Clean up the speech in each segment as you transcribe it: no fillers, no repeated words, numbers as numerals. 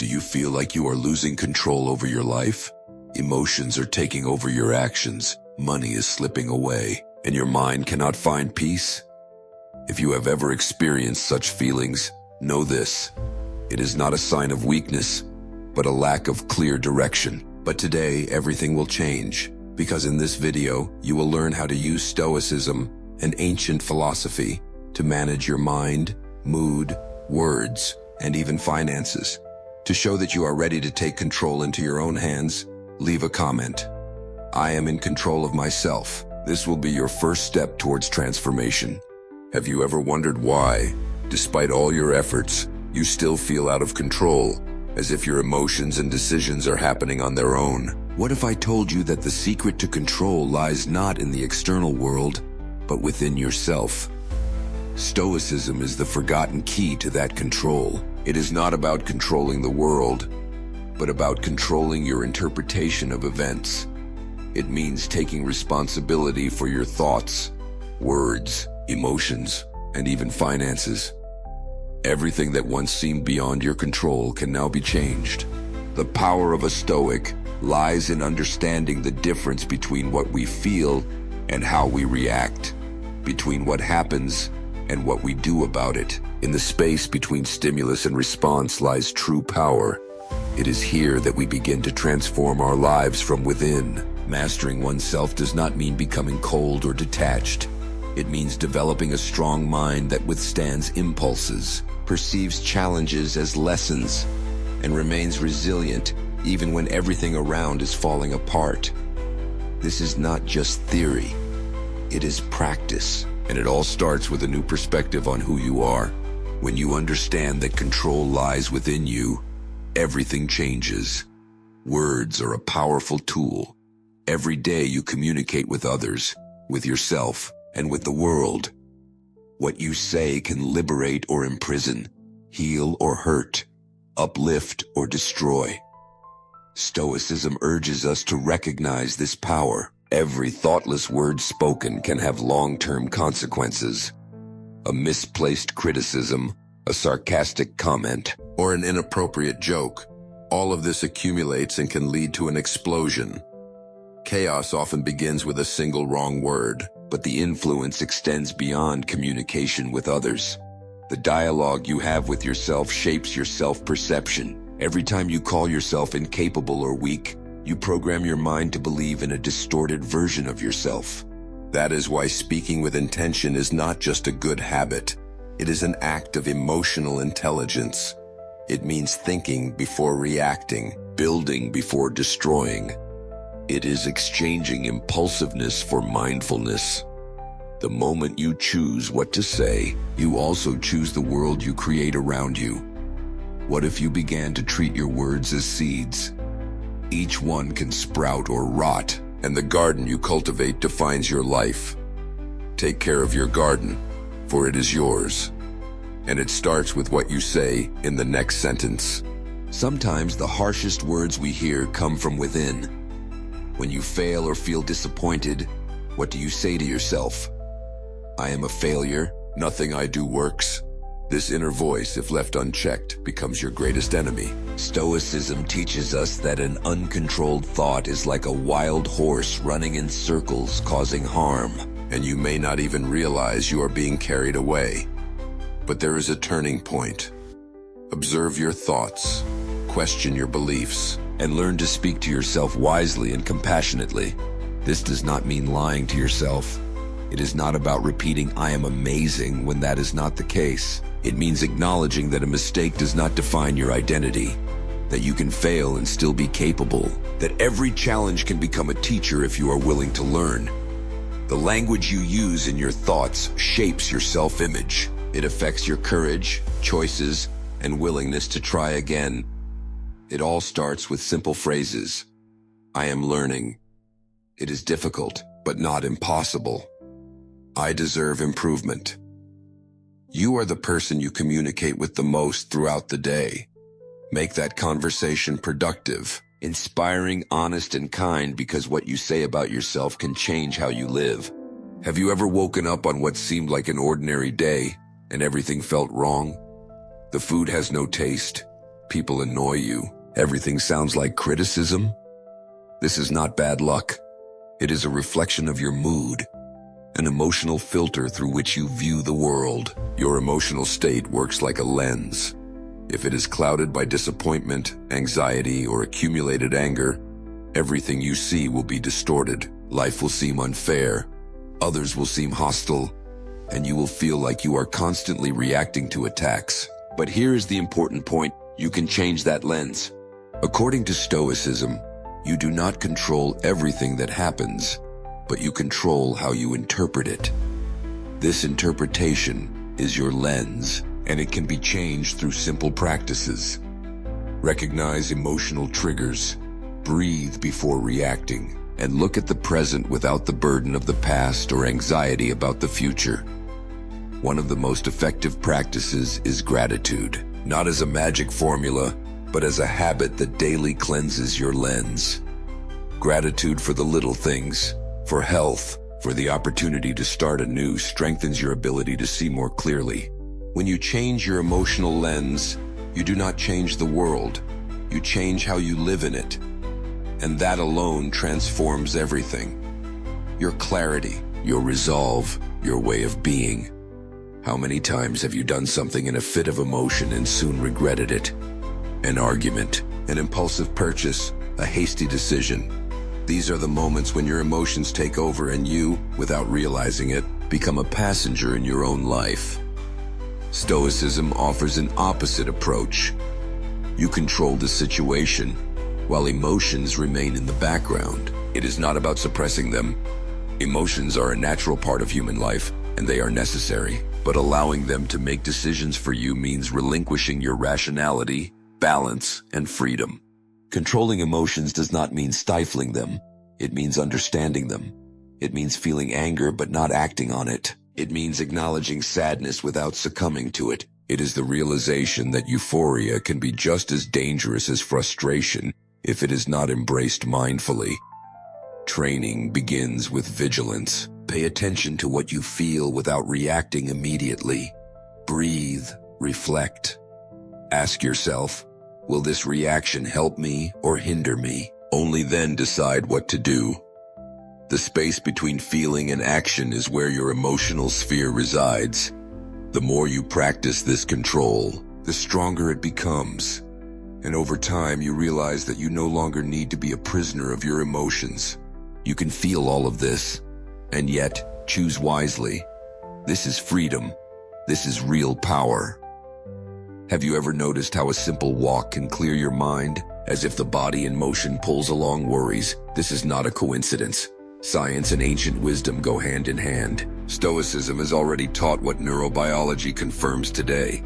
Do you feel like you are losing control over your life? Emotions are taking over your actions, money is slipping away, and your mind cannot find peace? If you have ever experienced such feelings, know this. It is not a sign of weakness, but a lack of clear direction. But today, everything will change, because in this video, you will learn how to use Stoicism, an ancient philosophy, to manage your mind, mood, words, and even finances. To show that you are ready to take control into your own hands, leave a comment. I am in control of myself. This will be your first step towards transformation. Have you ever wondered why, despite all your efforts, you still feel out of control, as if your emotions and decisions are happening on their own? What if I told you that the secret to control lies not in the external world, but within yourself? Stoicism is the forgotten key to that control. It is not about controlling the world, but about controlling your interpretation of events. It means taking responsibility for your thoughts, words, emotions, and even finances. Everything that once seemed beyond your control can now be changed. The power of a Stoic lies in understanding the difference between what we feel and how we react, between what happens and what we do about it. In the space between stimulus and response lies true power. It is here that we begin to transform our lives from within. Mastering oneself does not mean becoming cold or detached. It means developing a strong mind that withstands impulses, perceives challenges as lessons, and remains resilient even when everything around is falling apart. This is not just theory, it is practice. And it all starts with a new perspective on who you are. When you understand that control lies within you, everything changes. Words are a powerful tool. Every day you communicate with others, with yourself, and with the world. What you say can liberate or imprison, heal or hurt, uplift or destroy. Stoicism urges us to recognize this power. Every thoughtless word spoken can have long-term consequences. A misplaced criticism, a sarcastic comment, or an inappropriate joke, all of this accumulates and can lead to an explosion. Chaos often begins with a single wrong word, but the influence extends beyond communication with others. The dialogue you have with yourself shapes your self-perception. Every time you call yourself incapable or weak, you program your mind to believe in a distorted version of yourself. That is why speaking with intention is not just a good habit. It is an act of emotional intelligence. It means thinking before reacting, building before destroying. It is exchanging impulsiveness for mindfulness. The moment you choose what to say, you also choose the world you create around you. What if you began to treat your words as seeds? Each one can sprout or rot, and the garden you cultivate defines your life. Take care of your garden, for it is yours. And it starts with what you say in the next sentence. Sometimes the harshest words we hear come from within. When you fail or feel disappointed, what do you say to yourself? I am a failure, nothing I do works. This inner voice, if left unchecked, becomes your greatest enemy. Stoicism teaches us that an uncontrolled thought is like a wild horse running in circles, causing harm, and you may not even realize you are being carried away. But there is a turning point. Observe your thoughts, question your beliefs, and learn to speak to yourself wisely and compassionately. This does not mean lying to yourself. It is not about repeating, I am amazing, when that is not the case. It means acknowledging that a mistake does not define your identity, that you can fail and still be capable, that every challenge can become a teacher if you are willing to learn. The language you use in your thoughts shapes your self-image. It affects your courage, choices, and willingness to try again. It all starts with simple phrases. I am learning. It is difficult, but not impossible. I deserve improvement. You are the person you communicate with the most throughout the day. Make that conversation productive, inspiring, honest, and kind, because what you say about yourself can change how you live. Have you ever woken up on what seemed like an ordinary day and everything felt wrong? The food has no taste, People annoy you. Everything sounds like criticism. This is not bad luck. It is a reflection of your mood, an emotional filter through which you view the world. Your emotional state works like a lens. If it is clouded by disappointment, anxiety, or accumulated anger, everything you see will be distorted. Life will seem unfair, others will seem hostile, and you will feel like you are constantly reacting to attacks. But here is the important point: you can change that lens. According to Stoicism, you do not control everything that happens, but you control how you interpret it. This interpretation is your lens, and it can be changed through simple practices. Recognize emotional triggers, breathe before reacting, and look at the present without the burden of the past or anxiety about the future. One of the most effective practices is gratitude, not as a magic formula, but as a habit that daily cleanses your lens. Gratitude for the little things, for health, for the opportunity to start anew, strengthens your ability to see more clearly. When you change your emotional lens, you do not change the world, you change how you live in it. And that alone transforms everything. Your clarity, your resolve, your way of being. How many times have you done something in a fit of emotion and soon regretted it? An argument, an impulsive purchase, a hasty decision. These are the moments when your emotions take over and you, without realizing it, become a passenger in your own life. Stoicism offers an opposite approach. You control the situation, while emotions remain in the background. It is not about suppressing them. Emotions are a natural part of human life, and they are necessary. But allowing them to make decisions for you means relinquishing your rationality, balance, and freedom. Controlling emotions does not mean stifling them. It means understanding them. It means feeling anger but not acting on it. It means acknowledging sadness without succumbing to it. It is the realization that euphoria can be just as dangerous as frustration if it is not embraced mindfully. Training begins with vigilance. Pay attention to what you feel without reacting immediately. Breathe, reflect. Ask yourself, will this reaction help me or hinder me? Only then decide what to do. The space between feeling and action is where your emotional sphere resides. The more you practice this control, the stronger it becomes. And over time, you realize that you no longer need to be a prisoner of your emotions. You can feel all of this, and yet choose wisely. This is freedom. This is real power. Have you ever noticed how a simple walk can clear your mind, as if the body in motion pulls along worries? This is not a coincidence. Science and ancient wisdom go hand in hand. Stoicism has already taught what neurobiology confirms today.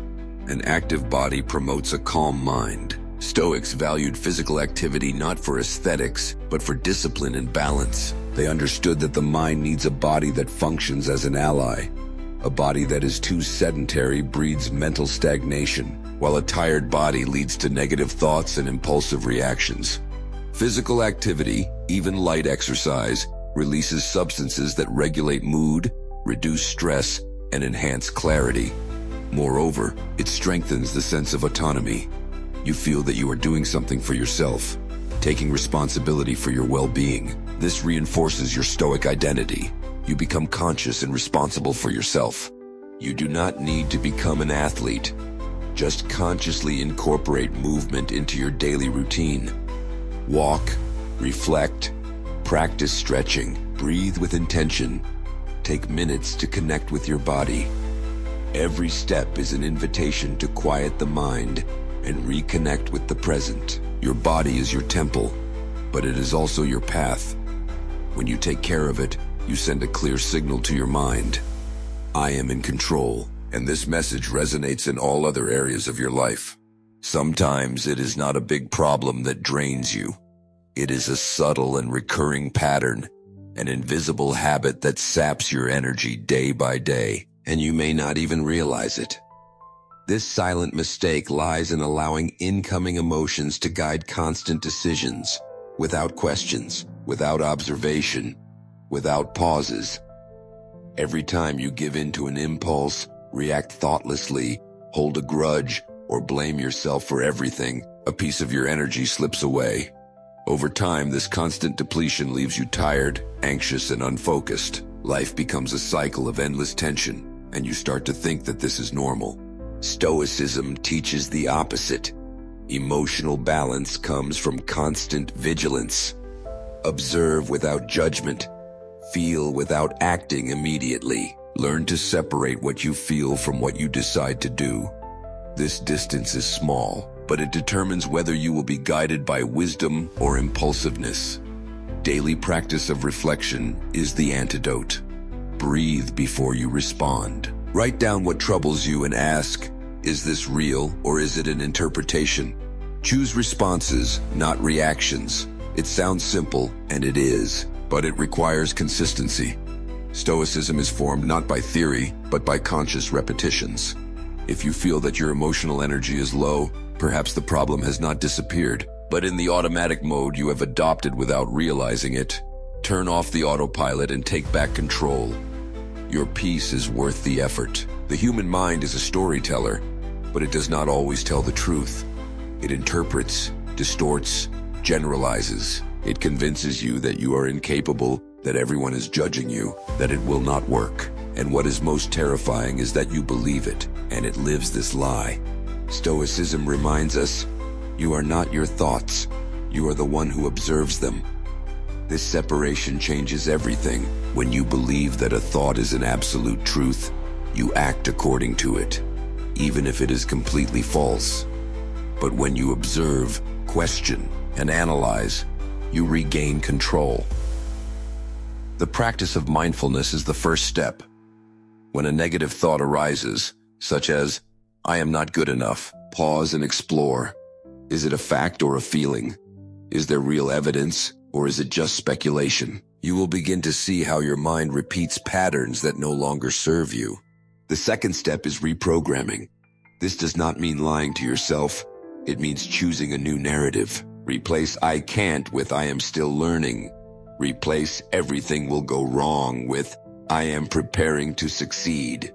An active body promotes a calm mind. Stoics valued physical activity not for aesthetics, but for discipline and balance. They understood that the mind needs a body that functions as an ally. A body that is too sedentary breeds mental stagnation, while a tired body leads to negative thoughts and impulsive reactions. Physical activity, even light exercise, releases substances that regulate mood, reduce stress, and enhance clarity. Moreover, it strengthens the sense of autonomy. You feel that you are doing something for yourself, taking responsibility for your well-being. This reinforces your Stoic identity. You become conscious and responsible for yourself. You do not need to become an athlete. Just consciously incorporate movement into your daily routine. Walk, reflect, practice stretching, breathe with intention. Take minutes to connect with your body. Every step is an invitation to quiet the mind and reconnect with the present. Your body is your temple, but it is also your path. When you take care of it, you send a clear signal to your mind. I am in control, and this message resonates in all other areas of your life. Sometimes it is not a big problem that drains you. It is a subtle and recurring pattern, an invisible habit that saps your energy day by day, and you may not even realize it. This silent mistake lies in allowing incoming emotions to guide constant decisions, without questions, without observation, without pauses. Every time you give in to an impulse, react thoughtlessly, hold a grudge, or blame yourself for everything, a piece of your energy slips away. Over time, this constant depletion leaves you tired, anxious, and unfocused. Life becomes a cycle of endless tension, and you start to think that this is normal. Stoicism teaches the opposite. Emotional balance comes from constant vigilance. Observe without judgment. Feel without acting immediately. Learn to separate what you feel from what you decide to do. This distance is small, but it determines whether you will be guided by wisdom or impulsiveness. Daily practice of reflection is the antidote. Breathe before you respond. Write down what troubles you and ask, is this real or is it an interpretation? Choose responses, not reactions. It sounds simple, and it is, but it requires consistency. Stoicism is formed not by theory, but by conscious repetitions. If you feel that your emotional energy is low, perhaps the problem has not disappeared, but in the automatic mode you have adopted without realizing it. Turn off the autopilot and take back control. Your peace is worth the effort. The human mind is a storyteller, but it does not always tell the truth. It interprets, distorts, generalizes. It convinces you that you are incapable, that everyone is judging you, that it will not work. And what is most terrifying is that you believe it, and it lives this lie. Stoicism reminds us, you are not your thoughts. You are the one who observes them. This separation changes everything. When you believe that a thought is an absolute truth, you act according to it, even if it is completely false. But when you observe, question, and analyze, you regain control. The practice of mindfulness is the first step. When a negative thought arises, such as, I am not good enough, pause and explore. Is it a fact or a feeling? Is there real evidence, or is it just speculation? You will begin to see how your mind repeats patterns that no longer serve you. The second step is reprogramming. This does not mean lying to yourself. It means choosing a new narrative. Replace I can't with I am still learning. Replace everything will go wrong with I am preparing to succeed.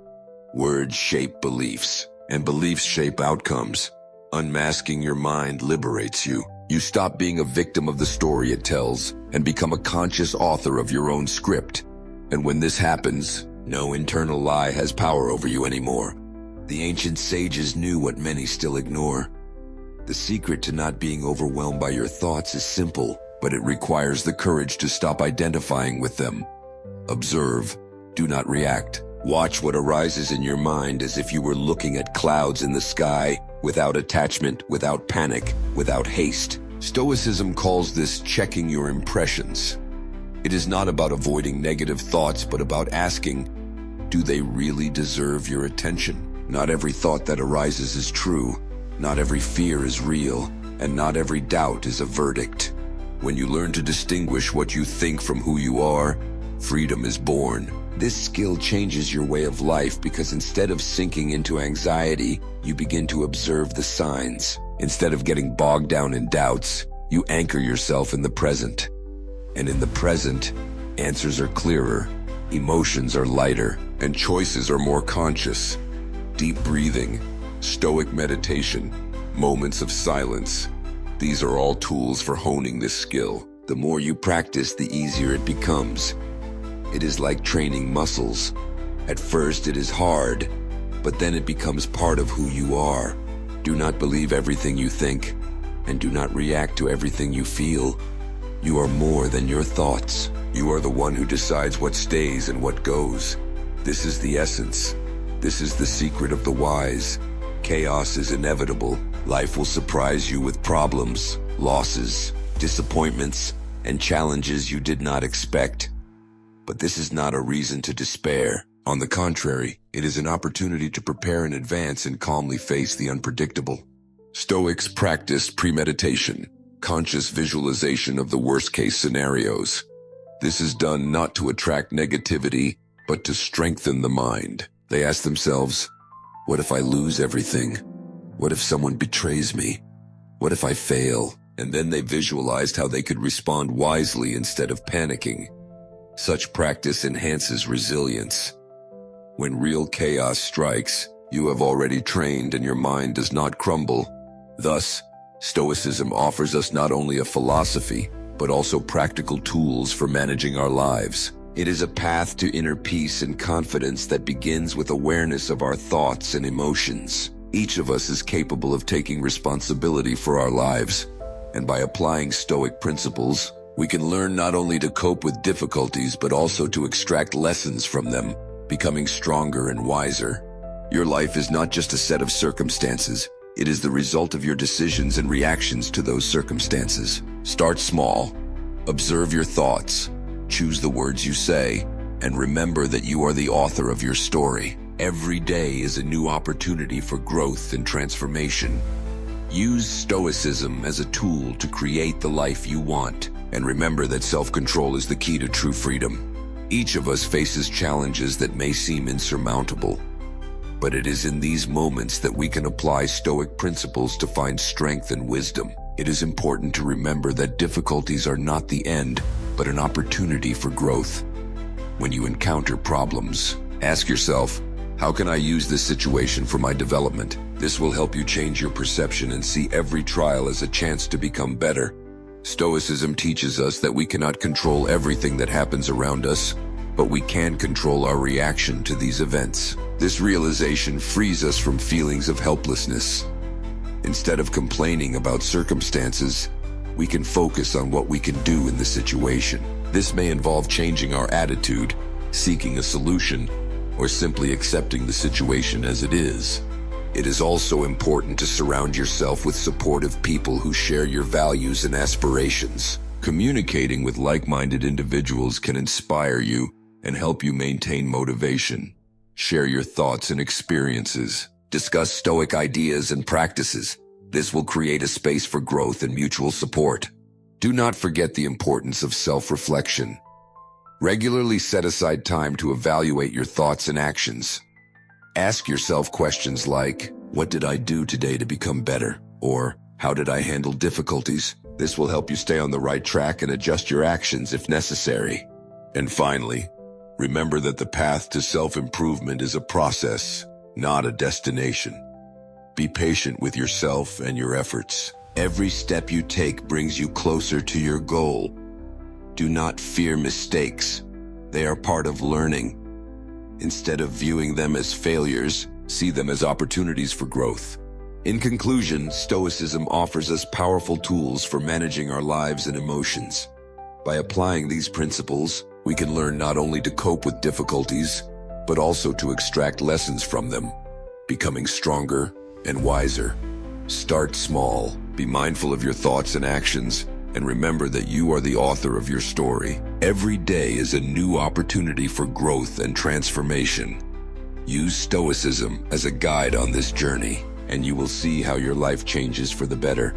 Words shape beliefs, and beliefs shape outcomes. Unmasking your mind liberates you. You stop being a victim of the story it tells and become a conscious author of your own script. And when this happens, no internal lie has power over you anymore. The ancient sages knew what many still ignore. The secret to not being overwhelmed by your thoughts is simple, but it requires the courage to stop identifying with them. Observe, do not react. Watch what arises in your mind as if you were looking at clouds in the sky, without attachment, without panic, without haste. Stoicism calls this checking your impressions. It is not about avoiding negative thoughts, but about asking, do they really deserve your attention? Not every thought that arises is true. Not every fear is real, and not every doubt is a verdict. When you learn to distinguish what you think from who you are, freedom is born. This skill changes your way of life because instead of sinking into anxiety, you begin to observe the signs. Instead of getting bogged down in doubts, you anchor yourself in the present. And in the present, answers are clearer, emotions are lighter, and choices are more conscious. Deep breathing, stoic meditation, moments of silence. These are all tools for honing this skill. The more you practice, the easier it becomes. It is like training muscles. At first it is hard, but then it becomes part of who you are. Do not believe everything you think, and do not react to everything you feel. You are more than your thoughts. You are the one who decides what stays and what goes. This is the essence. This is the secret of the wise. Chaos is inevitable. Life will surprise you with problems, losses, disappointments, and challenges you did not expect. But this is not a reason to despair. On the contrary, it is an opportunity to prepare in advance and calmly face the unpredictable. Stoics practice premeditation, conscious visualization of the worst-case scenarios. This is done not to attract negativity, but to strengthen the mind. They ask themselves, what if I lose everything? What if someone betrays me? What if I fail? And then they visualized how they could respond wisely instead of panicking. Such practice enhances resilience. When real chaos strikes, You have already trained and your mind does not crumble. Thus, Stoicism offers us not only a philosophy, but also practical tools for managing our lives. It is a path to inner peace and confidence that begins with awareness of our thoughts and emotions. Each of us is capable of taking responsibility for our lives, and by applying Stoic principles, we can learn not only to cope with difficulties, but also to extract lessons from them, becoming stronger and wiser. Your life is not just a set of circumstances. It is the result of your decisions and reactions to those circumstances. Start small. Observe your thoughts. Choose the words you say, and remember that you are the author of your story. Every day is a new opportunity for growth and transformation. Use Stoicism as a tool to create the life you want, and remember that self-control is the key to true freedom. Each of us faces challenges that may seem insurmountable, but it is in these moments that we can apply Stoic principles to find strength and wisdom. It is important to remember that difficulties are not the end, but an opportunity for growth. When you encounter problems, ask yourself, how can I use this situation for my development? This will help you change your perception and see every trial as a chance to become better. Stoicism teaches us that we cannot control everything that happens around us, but we can control our reaction to these events. This realization frees us from feelings of helplessness. Instead of complaining about circumstances, we can focus on what we can do in the situation. This may involve changing our attitude, seeking a solution, or simply accepting the situation as it is. It is also important to surround yourself with supportive people who share your values and aspirations. Communicating with like-minded individuals can inspire you and help you maintain motivation. Share your thoughts and experiences. Discuss Stoic ideas and practices. This will create a space for growth and mutual support. Do not forget the importance of self-reflection. Regularly set aside time to evaluate your thoughts and actions. Ask yourself questions like, what did I do today to become better? Or, how did I handle difficulties? This will help you stay on the right track and adjust your actions if necessary. And finally, remember that the path to self-improvement is a process, not a destination. Be patient with yourself and your efforts. Every step you take brings you closer to your goal. Do not fear mistakes. They are part of learning. Instead of viewing them as failures, see them as opportunities for growth. In conclusion, Stoicism offers us powerful tools for managing our lives and emotions. By applying these principles, we can learn not only to cope with difficulties, but also to extract lessons from them, becoming stronger and wiser. Start small, be mindful of your thoughts and actions, and remember that you are the author of your story. Every day is a new opportunity for growth and transformation. Use Stoicism as a guide on this journey, and you will see how your life changes for the better.